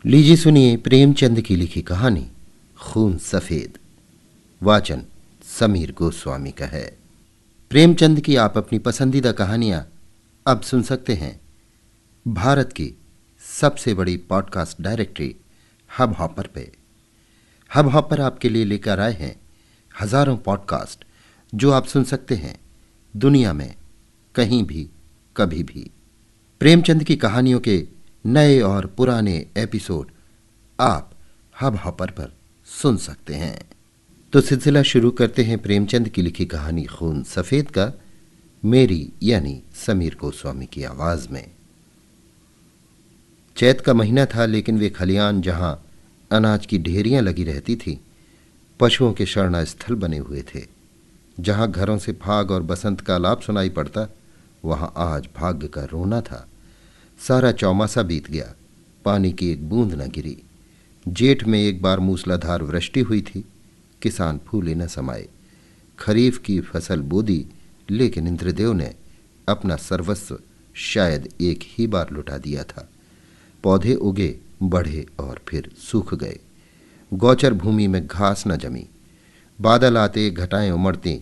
लीजिए सुनिए प्रेमचंद की लिखी कहानी खून सफेद। वाचन समीर गोस्वामी का है। प्रेमचंद की आप अपनी पसंदीदा कहानियां अब सुन सकते हैं भारत की सबसे बड़ी पॉडकास्ट डायरेक्टरी हब हॉपर पे। हब हॉपर आपके लिए लेकर आए हैं हजारों पॉडकास्ट जो आप सुन सकते हैं दुनिया में कहीं भी कभी भी। प्रेमचंद की कहानियों के नए और पुराने एपिसोड आप हब हॉपर पर सुन सकते हैं। तो सिलसिला शुरू करते हैं प्रेमचंद की लिखी कहानी खून सफेद का, मेरी यानी समीर गोस्वामी की आवाज में। चैत का महीना था, लेकिन वे खलियान जहां अनाज की ढेरियां लगी रहती थी, पशुओं के शरण स्थल बने हुए थे। जहां घरों से फाग और बसंत का आलाप सुनाई पड़ता, वहां आज भाग्य का रोना था। सारा चौमासा बीत गया, पानी की एक बूंद न गिरी। जेठ में एक बार मूसलाधार वृष्टि हुई थी। किसान फूले न समाये। खरीफ की फसल बो दी, लेकिन इंद्रदेव ने अपना सर्वस्व शायद एक ही बार लुटा दिया था। पौधे उगे, बढ़े और फिर सूख गए। गौचर भूमि में घास न जमी। बादल आते, घटाएं उमड़ती,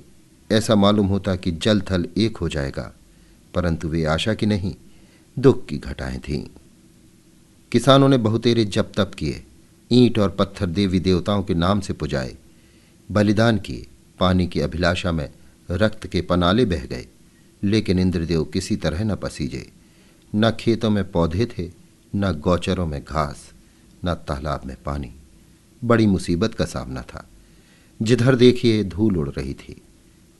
ऐसा मालूम होता कि जल थल एक हो जाएगा, परंतु वे आशा की नहीं, दुख की घटाएं थीं। किसानों ने बहुतेरे जप तप किए, ईंट और पत्थर देवी देवताओं के नाम से पुजाए, बलिदान किए, पानी की अभिलाषा में रक्त के पनाले बह गए, लेकिन इंद्रदेव किसी तरह न पसीजे। न खेतों में पौधे थे, न गौचरों में घास, न तालाब में पानी। बड़ी मुसीबत का सामना था। जिधर देखिए धूल उड़ रही थी।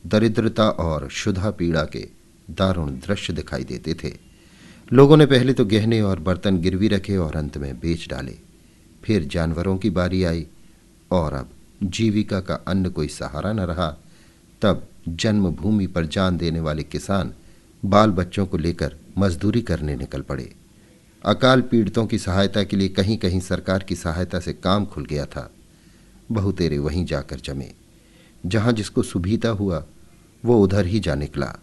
दरिद्रता और क्षुधा पीड़ा के दारुण दृश्य दिखाई देते थे। लोगों ने पहले तो गहने और बर्तन गिरवी रखे और अंत में बेच डाले। फिर जानवरों की बारी आई और अब जीविका का अन्न कोई सहारा न रहा। तब जन्मभूमि पर जान देने वाले किसान बाल बच्चों को लेकर मजदूरी करने निकल पड़े। अकाल पीड़ितों की सहायता के लिए कहीं कहीं सरकार की सहायता से काम खुल गया था। बहुतेरे वहीं जाकर जमे। जहां जिसको सुभीता हुआ वो उधर ही जा निकला।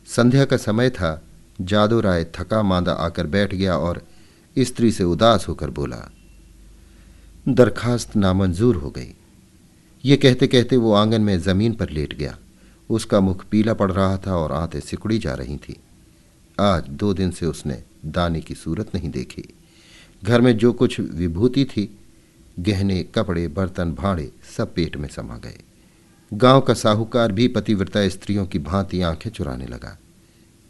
संध्या का समय था। जादू राय थका मांदा आकर बैठ गया और स्त्री से उदास होकर बोला, दरखास्त नामंजूर हो गई। ये कहते कहते वो आंगन में जमीन पर लेट गया। उसका मुख पीला पड़ रहा था और आंतें सिकुड़ी जा रही थी। आज 2 दिन से उसने दाने की सूरत नहीं देखी। घर में जो कुछ विभूति थी, गहने, कपड़े, बर्तन, भाड़े, सब पेट में समा गए। गांव का साहूकार भी पतिव्रता स्त्रियों की भांति आंखें चुराने लगा।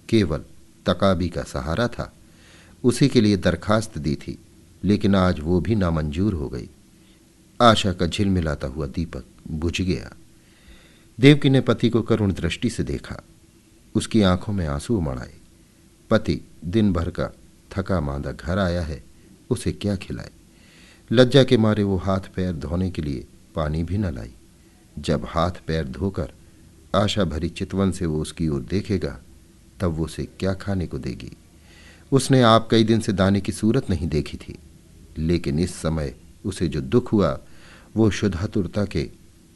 केवल तकाबी का सहारा था, उसी के लिए दरखास्त दी थी, लेकिन आज वो भी नामंजूर हो गई। आशा का झिलमिलाता हुआ दीपक बुझ गया। देवकी ने पति को करुण दृष्टि से देखा। उसकी आंखों में आंसू उमड़ आए। पति दिन भर का थका मांदा घर आया है, उसे क्या खिलाए। लज्जा के मारे वो हाथ पैर धोने के लिए पानी भी न लाई। जब हाथ पैर धोकर आशा भरी चितवन से वो उसकी ओर देखेगा, तब वो उसे क्या खाने को देगी। उसने आप कई दिन से दाने की सूरत नहीं देखी थी, लेकिन इस समय उसे जो दुख हुआ वो शुद्धातुरता के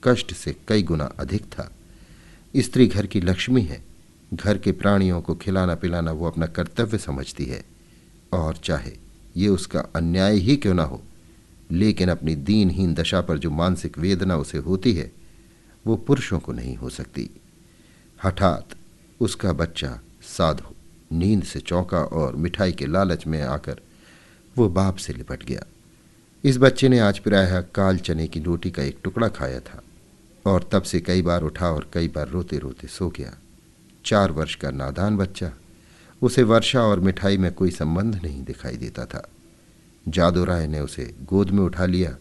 कष्ट से कई गुना अधिक था। स्त्री घर की लक्ष्मी है। घर के प्राणियों को खिलाना पिलाना वो अपना कर्तव्य समझती है, और चाहे ये उसका अन्याय ही क्यों ना हो, लेकिन अपनी दीनहीन दशा पर जो मानसिक वेदना उसे होती है, वो पुरुषों को नहीं हो सकती। हठात उसका बच्चा साधु नींद से चौंका और मिठाई के लालच में आकर वो बाप से लिपट गया। इस बच्चे ने आज प्रायः काल चने की रोटी का एक टुकड़ा खाया था और तब से कई बार उठा और कई बार रोते रोते सो गया। 4 वर्ष का नादान बच्चा। उसे वर्षा और मिठाई में कोई संबंध नहीं दिखाई देता था। जादू राय ने उसे गोद में उठा लिया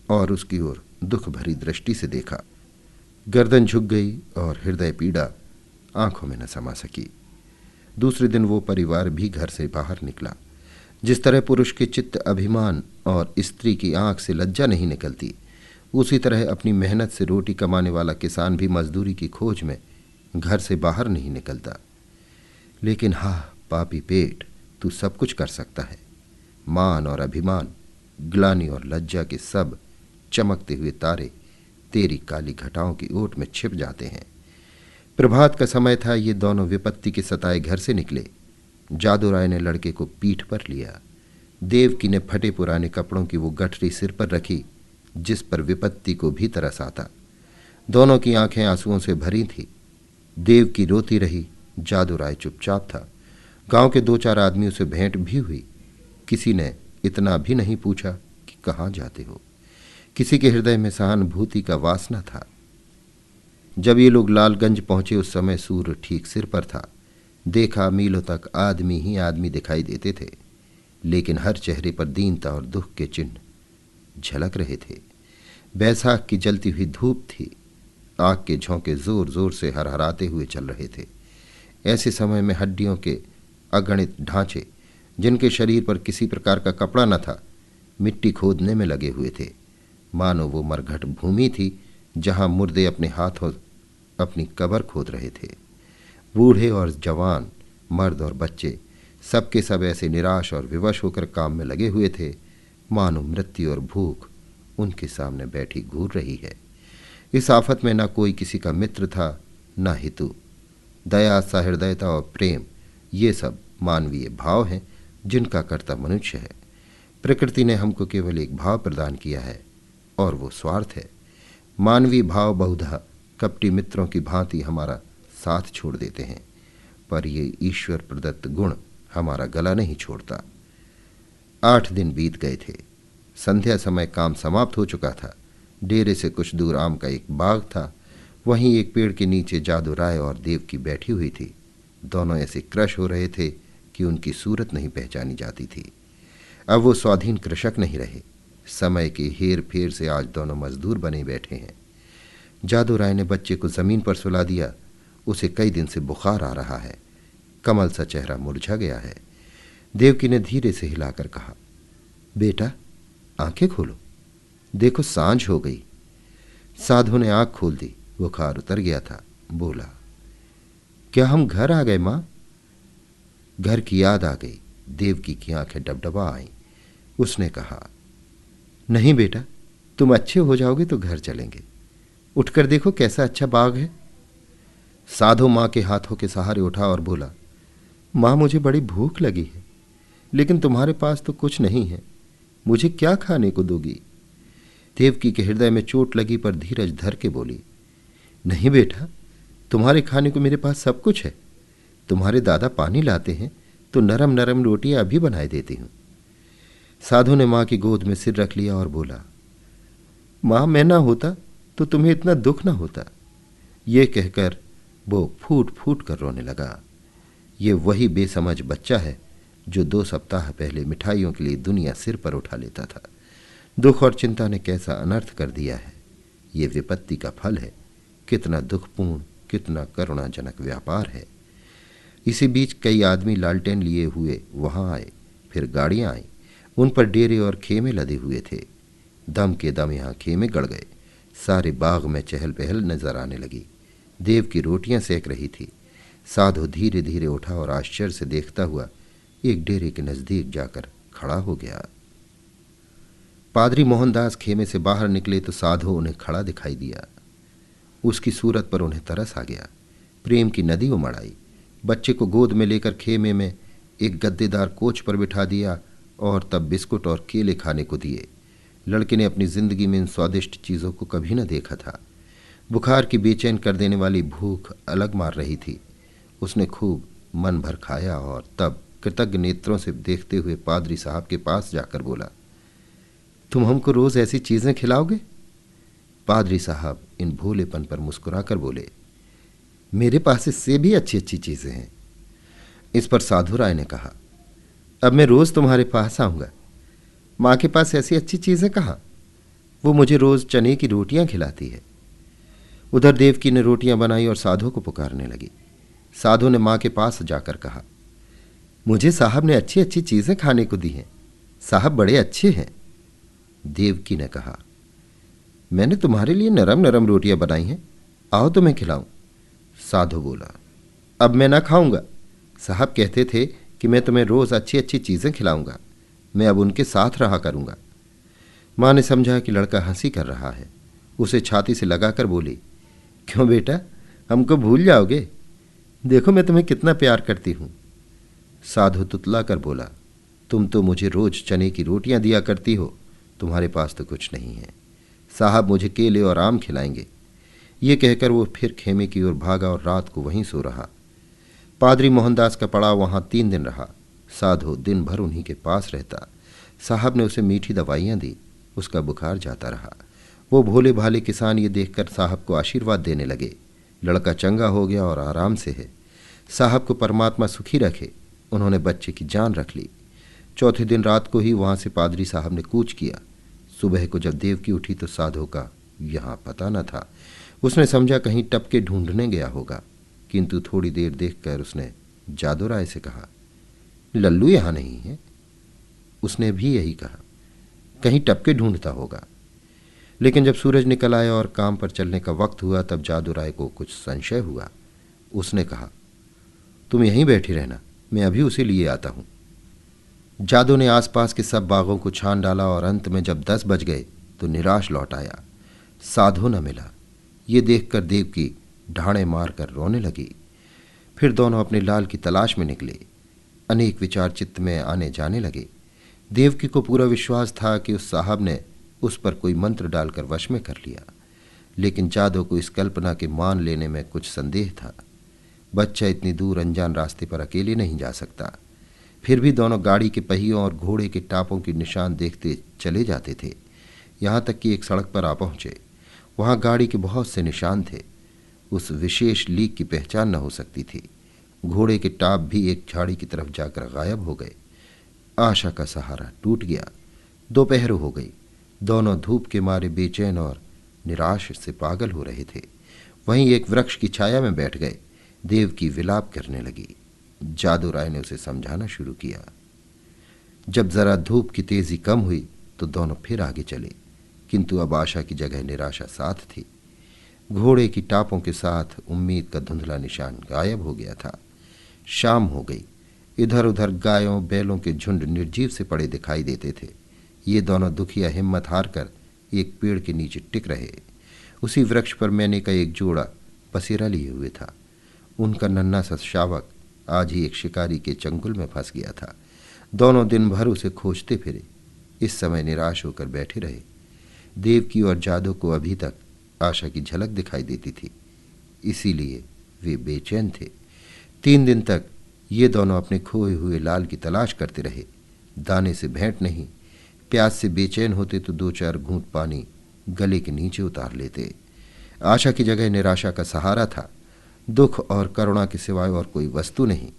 और उसकी ओर दुख भरी दृष्टि से देखा। गर्दन झुक गई और हृदय पीड़ा आंखों में न समा सकी। दूसरे दिन वो परिवार भी घर से बाहर निकला। जिस तरह पुरुष के चित्त अभिमान और स्त्री की आंख से लज्जा नहीं निकलती, उसी तरह अपनी मेहनत से रोटी कमाने वाला किसान भी मजदूरी की खोज में घर से बाहर नहीं निकलता। लेकिन हाँ पापी पेट, तू सब कुछ कर सकता है। मान और अभिमान, ग्लानि और लज्जा के सब चमकते हुए तारे तेरी काली घटाओं की ओट में छिप जाते हैं। प्रभात का समय था। ये दोनों विपत्ति के सताए घर से निकले। जादू राय ने लड़के को पीठ पर लिया। देवकी ने फटे पुराने कपड़ों की वो गठरी सिर पर रखी जिस पर विपत्ति को भी तरस आता। दोनों की आंखें आंसुओं से भरी थी। देवकी रोती रही, जादू राय चुपचाप था। गांव के 2-4 आदमियों से भेंट भी हुई। किसी ने इतना भी नहीं पूछा कि कहाँ जाते हो। किसी के हृदय में सहानुभूति का वासना था। जब ये लोग लालगंज पहुंचे उस समय सूर्य ठीक सिर पर था। देखा मीलों तक आदमी ही आदमी दिखाई देते थे, लेकिन हर चेहरे पर दीनता और दुख के चिन्ह झलक रहे थे। बैसाख की जलती हुई धूप थी। आग के झोंके जोर जोर से हरहराते हुए चल रहे थे। ऐसे समय में हड्डियों के अगणित ढांचे, जिनके शरीर पर किसी प्रकार का कपड़ा न था, मिट्टी खोदने में लगे हुए थे। मानो वो मरघट भूमि थी जहां मुर्दे अपने हाथों अपनी कब्र खोद रहे थे। बूढ़े और जवान, मर्द और बच्चे, सबके सब ऐसे निराश और विवश होकर काम में लगे हुए थे मानो मृत्यु और भूख उनके सामने बैठी घूर रही है। इस आफत में न कोई किसी का मित्र था, न हितु। दया, सहृदयता और प्रेम, ये सब मानवीय भाव हैं जिनका कर्ता मनुष्य है। प्रकृति ने हमको केवल एक भाव प्रदान किया है और वो स्वार्थ है। मानवीय भाव बहुधा कपटी मित्रों की भांति हमारा साथ छोड़ देते हैं, पर ये ईश्वर प्रदत्त गुण हमारा गला नहीं छोड़ता। 8 दिन बीत गए थे। संध्या समय काम समाप्त हो चुका था। डेरे से कुछ दूर आम का एक बाग था। वहीं एक पेड़ के नीचे जादू राय और देवकी बैठी हुई थी। दोनों ऐसे क्रश हो रहे थे कि उनकी सूरत नहीं पहचानी जाती थी। अब वो स्वाधीन कृषक नहीं रहे। समय के हेर फेर से आज दोनों मजदूर बने बैठे हैं। जादू राय ने बच्चे को जमीन पर सुला दिया। उसे कई दिन से बुखार आ रहा है। कमल सा चेहरा मुरझा गया है। देवकी ने धीरे से हिलाकर कहा, बेटा आंखें खोलो, देखो सांझ हो गई। साधु ने आंख खोल दी। बुखार उतर गया था। बोला, क्या हम घर आ गए मां? घर की याद आ गई। देवकी की आंखें डबडबा आईं। उसने कहा, नहीं बेटा, तुम अच्छे हो जाओगे तो घर चलेंगे। उठकर देखो कैसा अच्छा बाग है। साधु मां के हाथों के सहारे उठा और बोला, मां मुझे बड़ी भूख लगी है, लेकिन तुम्हारे पास तो कुछ नहीं है। मुझे क्या खाने को दोगी? देवकी के हृदय में चोट लगी पर धीरज धर के बोली, नहीं बेटा, तुम्हारे खाने को मेरे पास सब कुछ है। तुम्हारे दादा पानी लाते हैं तो नरम नरम रोटियां अभी बनाए देती हूं। साधु ने मां की गोद में सिर रख लिया और बोला, मां मैं ना होता तो तुम्हें इतना दुख ना होता। ये कहकर वो फूट फूट कर रोने लगा। ये वही बेसमझ बच्चा है जो 2 सप्ताह पहले मिठाइयों के लिए दुनिया सिर पर उठा लेता था। दुख और चिंता ने कैसा अनर्थ कर दिया है। ये विपत्ति का फल है। कितना दुखपूर्ण, कितना करुणाजनक व्यापार है। इसी बीच कई आदमी लालटेन लिए हुए वहां आए। फिर गाड़ियां आईं। उन पर डेरे और खेमे लदे हुए थे। दम के दम यहाँ खेमे गड़ गए। सारे बाग में चहल पहल नजर आने लगी। देव की रोटियां सेक रही थी। साधु धीरे धीरे उठा और आश्चर्य से देखता हुआ एक डेरे के नजदीक जाकर खड़ा हो गया। पादरी मोहनदास खेमे से बाहर निकले तो साधु उन्हें खड़ा दिखाई दिया। उसकी सूरत पर उन्हें तरस आ गया। प्रेम की नदी उमड़ आई। बच्चे को गोद में लेकर खेमे में एक गद्देदार कोच पर बिठा दिया और तब बिस्कुट और केले खाने को दिए। लड़के ने अपनी जिंदगी में इन स्वादिष्ट चीज़ों को कभी न देखा था। बुखार की बेचैन कर देने वाली भूख अलग मार रही थी। उसने खूब मन भर खाया और तब कृतज्ञ नेत्रों से देखते हुए पादरी साहब के पास जाकर बोला, तुम हमको रोज ऐसी चीजें खिलाओगे? पादरी साहब इन भोलेपन पर मुस्कुराकर बोले, मेरे पास इससे भी अच्छी अच्छी चीजें हैं। इस पर साधु राय ने कहा, अब मैं रोज तुम्हारे पास आऊंगा। माँ के पास ऐसी अच्छी चीजें कहाँ? वो मुझे रोज चने की रोटियां खिलाती है। उधर देवकी ने रोटियां बनाई और साधु को पुकारने लगी। साधु ने माँ के पास जाकर कहा, मुझे साहब ने अच्छी अच्छी चीजें खाने को दी हैं। साहब बड़े अच्छे हैं। देवकी ने कहा, मैंने तुम्हारे लिए नरम नरम रोटियां बनाई हैं, आओ तो मैं खिलाऊं। साधु बोला, अब मैं ना खाऊंगा। साहब कहते थे कि मैं तुम्हें रोज अच्छी अच्छी चीजें खिलाऊंगा। मैं अब उनके साथ रहा करूंगा। मां ने समझा कि लड़का हंसी कर रहा है। उसे छाती से लगाकर बोली, क्यों बेटा, हमको भूल जाओगे? देखो मैं तुम्हें कितना प्यार करती हूं। साधु तुतला कर बोला, तुम तो मुझे रोज चने की रोटियां दिया करती हो, तुम्हारे पास तो कुछ नहीं है। साहब मुझे केले और आम खिलाएंगे। ये कहकर वो फिर खेमे की ओर भागा और रात को वहीं सो रहा। पादरी मोहनदास का पड़ाव वहां 3 दिन रहा। साधु दिन भर उन्हीं के पास रहता। साहब ने उसे मीठी दवाइयां दी, उसका बुखार जाता रहा। वो भोले भाले किसान ये देखकर साहब को आशीर्वाद देने लगे। लड़का चंगा हो गया और आराम से है। साहब को परमात्मा सुखी रखे। उन्होंने बच्चे की जान रख ली। चौथे दिन रात को ही वहां से पादरी साहब ने कूच किया। सुबह को जब देवकी उठी तो साधु का यहाँ पता न था। उसने समझा कहीं टपके ढूंढने गया होगा, किंतु थोड़ी देर देखकर उसने जादू राय से कहा, लल्लू यहाँ नहीं है। उसने भी यही कहा, कहीं टपके ढूंढता होगा। लेकिन जब सूरज निकल आया और काम पर चलने का वक्त हुआ तब जादू राय को कुछ संशय हुआ। उसने कहा, तुम यहीं बैठी रहना, मैं अभी उसे लिए आता हूं। जादू ने आसपास के सब बागों को छान डाला और अंत में जब 10 बज गए तो निराश लौट आया। साधु न मिला। ये देखकर देवकी ढाणे मारकर रोने लगी। फिर दोनों अपने लाल की तलाश में निकले। अनेक विचार चित्त में आने जाने लगे। देवकी को पूरा विश्वास था कि उस साहब ने उस पर कोई मंत्र डालकर वश में कर लिया, लेकिन जादू को इस कल्पना के मान लेने में कुछ संदेह था। बच्चा इतनी दूर अनजान रास्ते पर अकेले नहीं जा सकता। फिर भी दोनों गाड़ी के पहियों और घोड़े के टापों के निशान देखते चले जाते थे। यहाँ तक कि एक सड़क पर आ पहुंचे। वहाँ गाड़ी के बहुत से निशान थे। उस विशेष लीक की पहचान न हो सकती थी। घोड़े के टाप भी एक झाड़ी की तरफ जाकर गायब हो गए। आशा का सहारा टूट गया। दोपहर हो गई। दोनों धूप के मारे बेचैन और निराश से पागल हो रहे थे। वहीं एक वृक्ष की छाया में बैठ गए। देवकी विलाप करने लगी। जादू राय ने उसे समझाना शुरू किया। जब जरा धूप की तेजी कम हुई तो दोनों फिर आगे चले, किंतु अब आशा की जगह निराशा साथ थी। घोड़े की टापों के साथ उम्मीद का धुंधला निशान गायब हो गया था। शाम हो गई। इधर उधर गायों बैलों के झुंड निर्जीव से पड़े दिखाई देते थे। ये दोनों दुखिया हिम्मत हारकर एक पेड़ के नीचे टिक रहे। उसी वृक्ष पर मैंने का एक जोड़ा पसेरा लिए हुए था। उनका नन्हा सा शावक आज ही एक शिकारी के चंगुल में फंस गया था। दोनों दिन भर उसे खोजते फिरे। इस समय निराश होकर बैठे रहे। देवकी और जादू को अभी तक आशा की झलक दिखाई देती थी, इसीलिए वे बेचैन थे। 3 दिन तक ये दोनों अपने खोए हुए लाल की तलाश करते रहे। दाने से भेंट नहीं। प्यास से बेचैन होते तो 2-4 घूंट पानी गले के नीचे उतार लेते। आशा की जगह निराशा का सहारा था। दुख और करुणा के सिवाय और कोई वस्तु नहीं।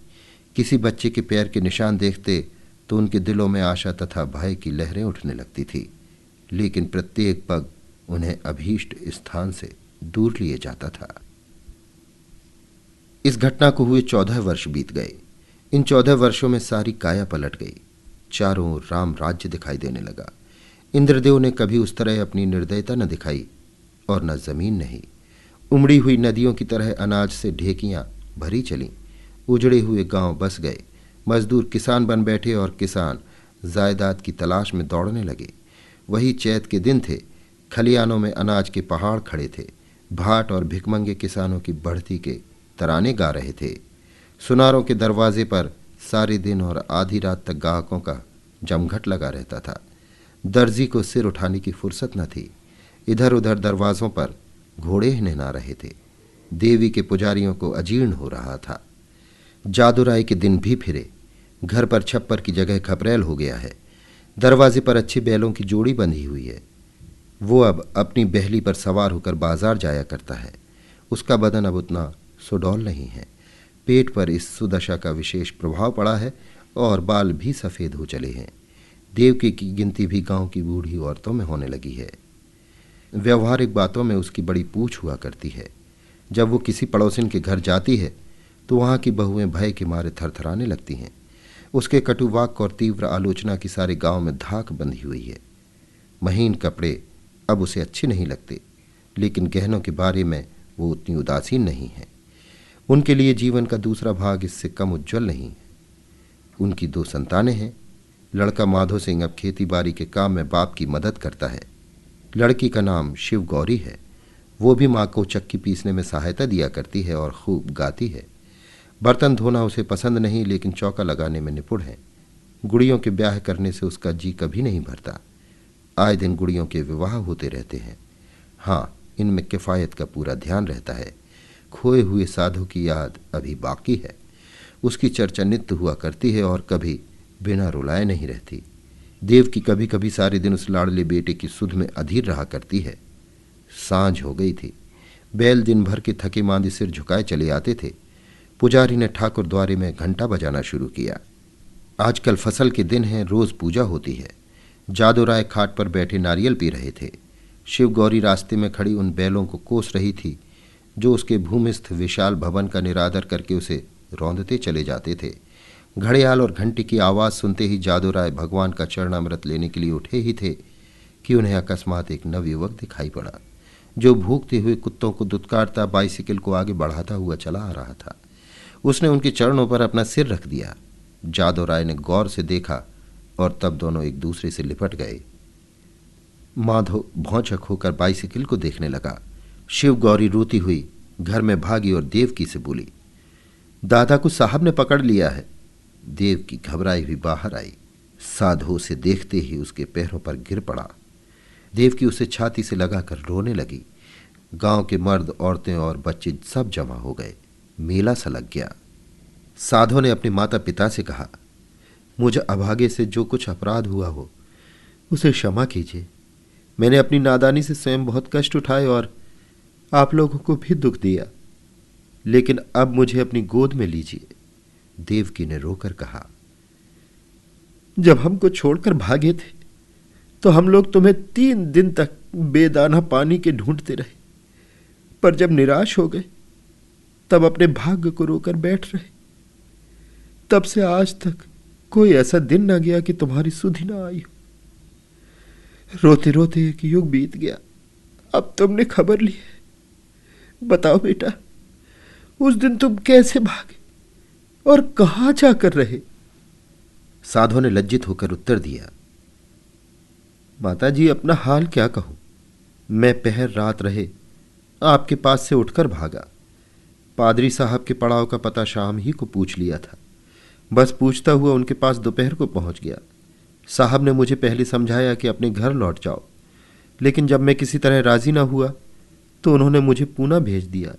किसी बच्चे के पैर के निशान देखते तो उनके दिलों में आशा तथा भय की लहरें उठने लगती थी, लेकिन प्रत्येक पग उन्हें अभीष्ट स्थान से दूर लिए जाता था। इस घटना को हुए 14 वर्ष बीत गए। इन 14 वर्षों में सारी काया पलट गई। चारों ओर राम राज्य दिखाई देने लगा। इंद्रदेव ने कभी उस तरह अपनी निर्दयता न दिखाई और न जमीन नहीं। उमड़ी हुई नदियों की तरह अनाज से ढेकियां भरी चलीं। उजड़े हुए गांव बस गए। मजदूर किसान बन बैठे और किसान जायदाद की तलाश में दौड़ने लगे। वही चैत के दिन थे। खलियानों में अनाज के पहाड़ खड़े थे। भाट और भिकमंगे किसानों की बढ़ती के तराने गा रहे थे। सुनारों के दरवाजे पर सारे दिन और आधी रात तक गाहकों का जमघट लगा रहता था। दर्जी को सिर उठाने की फुर्सत न थी। इधर उधर दरवाजों पर घोड़े हिनहिना रहे थे। देवी के पुजारियों को अजीर्ण हो रहा था। जादू राय के दिन भी फिरे। घर पर छप्पर की जगह खपरेल हो गया है। दरवाजे पर अच्छी बैलों की जोड़ी बंधी हुई है। वो अब अपनी बहली पर सवार होकर बाजार जाया करता है। उसका बदन अब उतना सुडौल नहीं है। पेट पर इस सुदशा का विशेष प्रभाव पड़ा है और बाल भी सफ़ेद हो चले हैं। देवकी की गिनती भी गांव की बूढ़ी औरतों में होने लगी है। व्यवहारिक बातों में उसकी बड़ी पूछ हुआ करती है। जब वो किसी पड़ोसिन के घर जाती है तो वहाँ की बहुएं भय के मारे थरथराने लगती हैं। उसके कटु वाक्य और तीव्र आलोचना की सारे गांव में धाक बंधी हुई है। महीन कपड़े अब उसे अच्छे नहीं लगते, लेकिन गहनों के बारे में वो उतनी उदासीन नहीं है। उनके लिए जीवन का दूसरा भाग इससे कम उज्जवल नहीं है। उनकी 2 संतानें हैं। लड़का माधो सिंह अब खेती बाड़ी के काम में बाप की मदद करता है। लड़की का नाम शिव गौरी है। वो भी माँ को चक्की पीसने में सहायता दिया करती है और खूब गाती है। बर्तन धोना उसे पसंद नहीं, लेकिन चौका लगाने में निपुण है। गुड़ियों के ब्याह करने से उसका जी कभी नहीं भरता। आए दिन गुड़ियों के विवाह होते रहते हैं। हाँ, इनमें किफ़ायत का पूरा ध्यान रहता है। खोए हुए साधु की याद अभी बाकी है। उसकी चर्चा नित्य हुआ करती है और कभी बिना रुलाए नहीं रहती। देव की कभी कभी सारे दिन उस लाडले बेटे की सुध में अधीर रहा करती है। सांझ हो गई थी। बैल दिन भर के थके मांदे सिर झुकाए चले आते थे। पुजारी ने ठाकुर द्वारे में घंटा बजाना शुरू किया। आजकल फसल के दिन हैं, रोज पूजा होती है। जादू राय खाट पर बैठे नारियल पी रहे थे। शिव गौरी रास्ते में खड़ी उन बैलों को कोस रही थी जो उसके भूमिस्थ विशाल भवन का निरादर करके उसे रौंदते चले जाते थे। घड़ियाल और घंटी की आवाज़ सुनते ही जादू राय भगवान का चरणामृत लेने के लिए उठे ही थे कि उन्हें अकस्मात एक नवयुवक दिखाई पड़ा जो भूखते हुए कुत्तों को दुत्कारता बाइसिकल को आगे बढ़ाता हुआ चला आ रहा था। उसने उनके चरणों पर अपना सिर रख दिया। जादू राय ने गौर से देखा और तब दोनों एक दूसरे से लिपट गए। माधव भौचक होकर बाइसिकल को देखने लगा। शिव गौरी रोती हुई घर में भागी और देवकी से बोली, दादा को साहब ने पकड़ लिया है। देवकी घबराई हुई बाहर आई। साधु से देखते ही उसके पैरों पर गिर पड़ा। देवकी उसे छाती से लगाकर रोने लगी। गांव के मर्द, औरतें और बच्चे सब जमा हो गए। मेला सा लग गया। साधु ने अपने माता पिता से कहा, मुझे अभागे से जो कुछ अपराध हुआ हो उसे क्षमा कीजिए। मैंने अपनी नादानी से स्वयं बहुत कष्ट उठाए और आप लोगों को भी दुख दिया, लेकिन अब मुझे अपनी गोद में लीजिए। देवकी ने रोकर कहा, जब हमको छोड़कर भागे थे तो हम लोग तुम्हें 3 दिन तक बेदाना पानी के ढूंढते रहे, पर जब निराश हो गए तब अपने भाग्य को रोकर बैठ रहे। तब से आज तक कोई ऐसा दिन न गया कि तुम्हारी सुधि ना आई हो। रोते रोते एक युग बीत गया। अब तुमने खबर ली है। बताओ बेटा, उस दिन तुम कैसे भागे और कहां जाकर रहे? साधु ने लज्जित होकर उत्तर दिया, माताजी, अपना हाल क्या कहूं। मैं पहर रात रहे आपके पास से उठकर भागा। पादरी साहब के पड़ाव का पता शाम ही को पूछ लिया था। बस पूछता हुआ उनके पास दोपहर को पहुंच गया। साहब ने मुझे पहले समझाया कि अपने घर लौट जाओ, लेकिन जब मैं किसी तरह राजी ना हुआ तो उन्होंने मुझे पूना भेज दिया।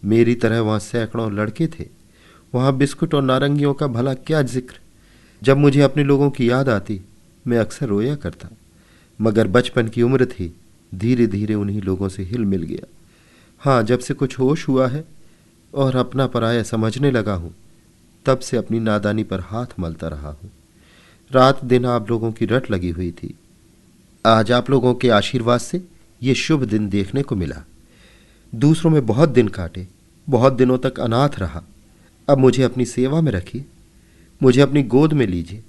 मेरी तरह वहाँ सैकड़ों लड़के थे। वहाँ बिस्कुट और नारंगियों का भला क्या जिक्र। जब मुझे अपने लोगों की याद आती मैं अक्सर रोया करता, मगर बचपन की उम्र थी, धीरे धीरे उन्हीं लोगों से हिल मिल गया। हाँ, जब से कुछ होश हुआ है और अपना पराया समझने लगा हूँ, तब से अपनी नादानी पर हाथ मलता रहा हूँ। रात दिन आप लोगों की रट लगी हुई थी। आज आप लोगों के आशीर्वाद से ये शुभ दिन देखने को मिला। दूसरों में बहुत दिन काटे, बहुत दिनों तक अनाथ रहा। अब मुझे अपनी सेवा में रखिए, मुझे अपनी गोद में लीजिए।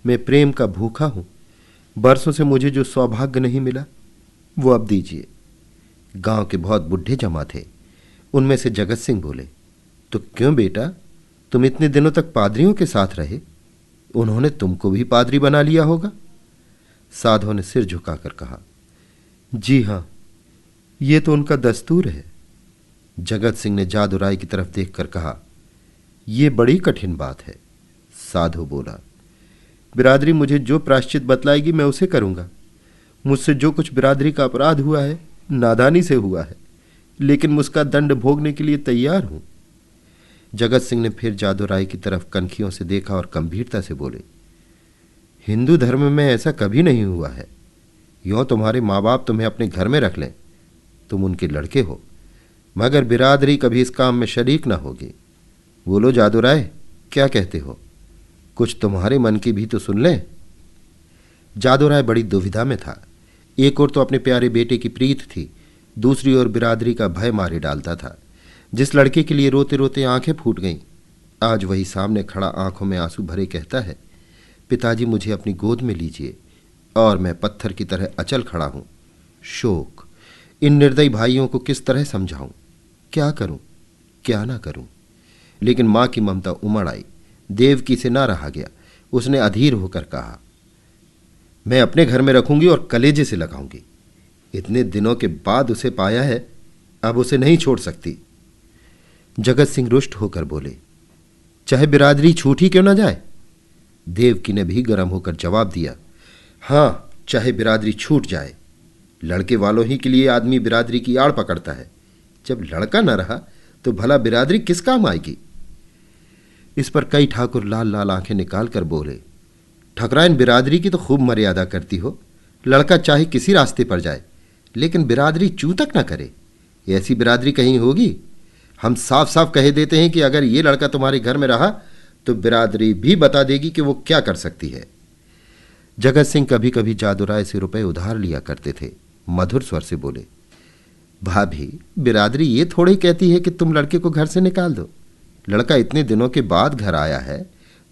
मैं प्रेम का भूखा हूँ। बरसों से मुझे जो सौभाग्य नहीं मिला वो अब दीजिए। गांव के बहुत बुढ़े जमा थे। उनमें से जगत सिंह बोले, तो क्यों बेटा, तुम इतने दिनों तक पादरियों के साथ रहे, उन्होंने तुमको भी पादरी बना लिया होगा। साधु ने सिर झुकाकर कहा, जी हाँ, ये तो उनका दस्तूर है। जगत सिंह ने जादू राय की तरफ देखकर कहा, यह बड़ी कठिन बात है। साधु बोला, बिरादरी मुझे जो प्रायश्चित बतलाएगी मैं उसे करूंगा। मुझसे जो कुछ बिरादरी का अपराध हुआ है नादानी से हुआ है, लेकिन मुझका दंड भोगने के लिए तैयार हूं। जगत सिंह ने फिर जादू राय की तरफ कनखियों से देखा और गंभीरता से बोले, हिंदू धर्म में ऐसा कभी नहीं हुआ है। यों तुम्हारे माँ बाप तुम्हें अपने घर में रख लें, तुम उनके लड़के हो, मगर बिरादरी कभी इस काम में शरीक ना होगी। बोलो जादू राय, क्या कहते हो? कुछ तुम्हारे मन की भी तो सुन लें। जादू राय बड़ी दुविधा में था। एक ओर तो अपने प्यारे बेटे की प्रीत थी, दूसरी ओर बिरादरी का भय मारे डालता था। जिस लड़के के लिए रोते रोते आंखें फूट गईं, आज वही सामने खड़ा आंखों में आंसू भरे कहता है, पिताजी मुझे अपनी गोद में लीजिए, और मैं पत्थर की तरह अचल खड़ा हूं। शोक, इन निर्दयी भाइयों को किस तरह समझाऊं? क्या करूं, क्या ना करूं? लेकिन मां की ममता उमड़ आई। देवकी से ना रहा गया। उसने अधीर होकर कहा, मैं अपने घर में रखूंगी और कलेजे से लगाऊंगी। इतने दिनों के बाद उसे पाया है, अब उसे नहीं छोड़ सकती। जगत सिंह रुष्ट होकर बोले, चाहे बिरादरी छूट ही क्यों ना जाए, देवकी ने भी गर्म होकर जवाब दिया, हाँ, चाहे बिरादरी छूट जाए। लड़के वालों ही के लिए आदमी बिरादरी की आड़ पकड़ता है। जब लड़का न रहा तो भला बिरादरी किस काम आएगी। इस पर कई ठाकुर लाल लाल आंखें निकाल कर बोले, ठकराइन बिरादरी की तो खूब मर्यादा करती हो। लड़का चाहे किसी रास्ते पर जाए, लेकिन बिरादरी चूं तक न करे। ऐसी बिरादरी कहीं होगी? हम साफ साफ कह देते हैं कि अगर ये लड़का तुम्हारे घर में रहा तो बिरादरी भी बता देगी कि वो क्या कर सकती है। जगत सिंह कभी कभी जादूराय से रुपए उधार लिया करते थे। मधुर स्वर से बोले, भाभी, बिरादरी ये थोड़ी कहती है कि तुम लड़के को घर से निकाल दो। लड़का इतने दिनों के बाद घर आया है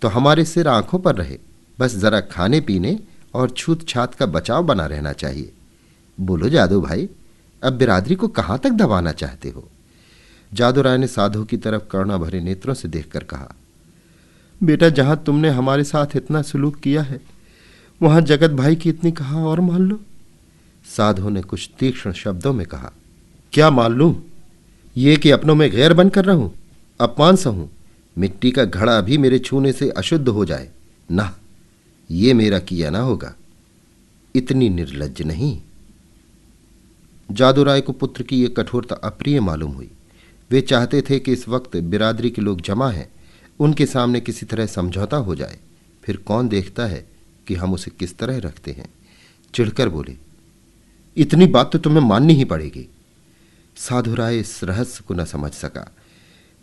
तो हमारे सिर आंखों पर रहे। बस जरा खाने पीने और छूत छात का बचाव बना रहना चाहिए। बोलो जादू भाई, अब बिरादरी को कहां तक दबाना चाहते हो? जादूराय ने साधु की तरफ करुणा भरे नेत्रों से देखकर कहा, बेटा, जहां तुमने हमारे साथ इतना सलूक किया है वहां जगत भाई की इतनी कहा और मान लो। साधु ने कुछ तीक्ष्ण शब्दों में कहा, क्या मान लूं? ये कि अपनों में गैर बनकर रहूं, अपमान सहूं, मिट्टी का घड़ा भी मेरे छूने से अशुद्ध हो जाए? ना, ये मेरा किया ना होगा। इतनी निर्लज्ज नहीं। जादूराय को पुत्र की यह कठोरता अप्रिय मालूम हुई। वे चाहते थे कि इस वक्त बिरादरी के लोग जमा हैं, उनके सामने किसी तरह समझौता हो जाए। फिर कौन देखता है कि हम उसे किस तरह रखते हैं। चिढ़कर बोले, इतनी बात तो तुम्हें माननी ही पड़ेगी। साधुराय इस रहस्य को न समझ सका।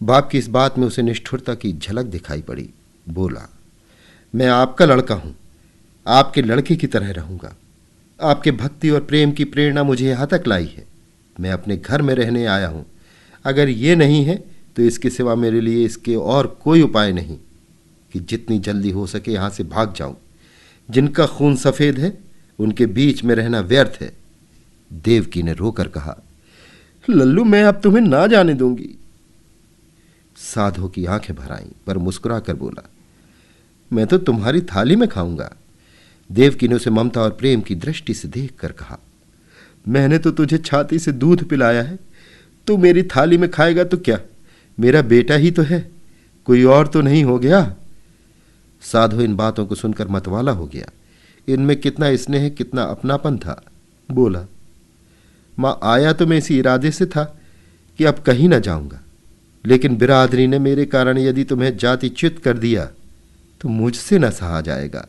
बाप की इस बात में उसे निष्ठुरता की झलक दिखाई पड़ी। बोला, मैं आपका लड़का हूं, आपके लड़के की तरह रहूंगा। आपके भक्ति और प्रेम की प्रेरणा मुझे यहां तक लाई है। मैं अपने घर में रहने आया हूं। अगर ये नहीं है तो इसके सिवा मेरे लिए इसके और कोई उपाय नहीं कि जितनी जल्दी हो सके यहां से भाग जाऊं। जिनका खून सफेद है उनके बीच में रहना व्यर्थ है। देवकी ने रोकर कहा, लल्लू, मैं अब तुम्हें ना जाने दूंगी। साधु की आंखें भर आईं, पर मुस्कुरा कर बोला, मैं तो तुम्हारी थाली में खाऊंगा। देवकी ने उसे ममता और प्रेम की दृष्टि से देखकर कहा, मैंने तो तुझे छाती से दूध पिलाया है, तू मेरी थाली में खाएगा तो क्या? मेरा बेटा ही तो है, कोई और तो नहीं हो गया। साधु इन बातों को सुनकर मतवाला हो गया। इनमें कितना स्नेह, कितना अपनापन था। बोला, मां, आया तो मैं इसी इरादे से था कि अब कहीं ना जाऊंगा, लेकिन बिरादरी ने मेरे कारण यदि तुम्हें जातिच्युत कर दिया तो मुझसे न सहा जाएगा।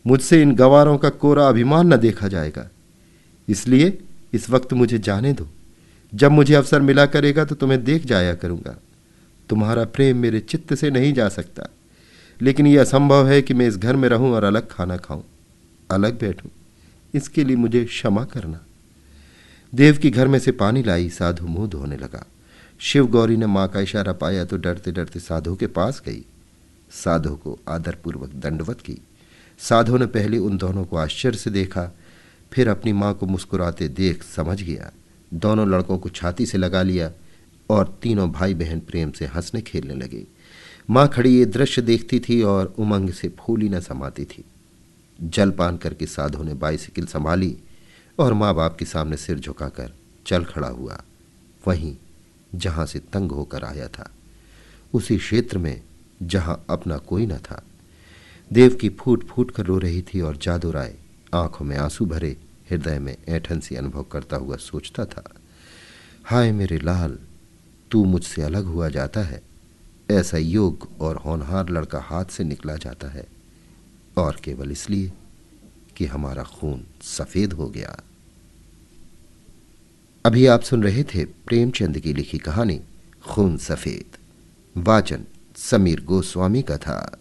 मुझसे इन गवारों का कोरा अभिमान न देखा जाएगा। इसलिए इस वक्त मुझे जाने दो। जब मुझे अवसर मिला करेगा तो तुम्हें देख जाया करूंगा। तुम्हारा प्रेम मेरे चित्त से नहीं जा सकता, लेकिन यह असंभव है कि मैं इस घर में रहूं और अलग खाना खाऊं, अलग बैठूं। इसके लिए मुझे क्षमा करना। देव की घर में से पानी लाई। साधु मुंह धोने लगा। शिव गौरी ने मां का इशारा पाया तो डरते डरते साधु के पास गई। साधु को आदरपूर्वक दंडवत की। साधु ने पहले उन दोनों को आश्चर्य से देखा, फिर अपनी मां को मुस्कुराते देख समझ गया। दोनों लड़कों को छाती से लगा लिया और तीनों भाई बहन प्रेम से हंसने खेलने लगे। मां खड़ी ये दृश्य देखती थी और उमंग से फूली न समाती थी। जलपान करके साधु ने बाइसिकल संभाली और माँ बाप के सामने सिर झुकाकर चल खड़ा हुआ, वहीं जहां से तंग होकर आया था, उसी क्षेत्र में जहां अपना कोई न था। देव की फूट फूट कर रो रही थी और जादूराय आंखों में आंसू भरे, हृदय में ऐंठन सी अनुभव करता हुआ सोचता था, हाय मेरे लाल, तू मुझसे अलग हुआ जाता है। ऐसा योग्य और होनहार लड़का हाथ से निकला जाता है, और केवल इसलिए कि हमारा खून सफेद हो गया। अभी आप सुन रहे थे प्रेमचंद की लिखी कहानी खून सफेद। वाचन समीर गोस्वामी का था।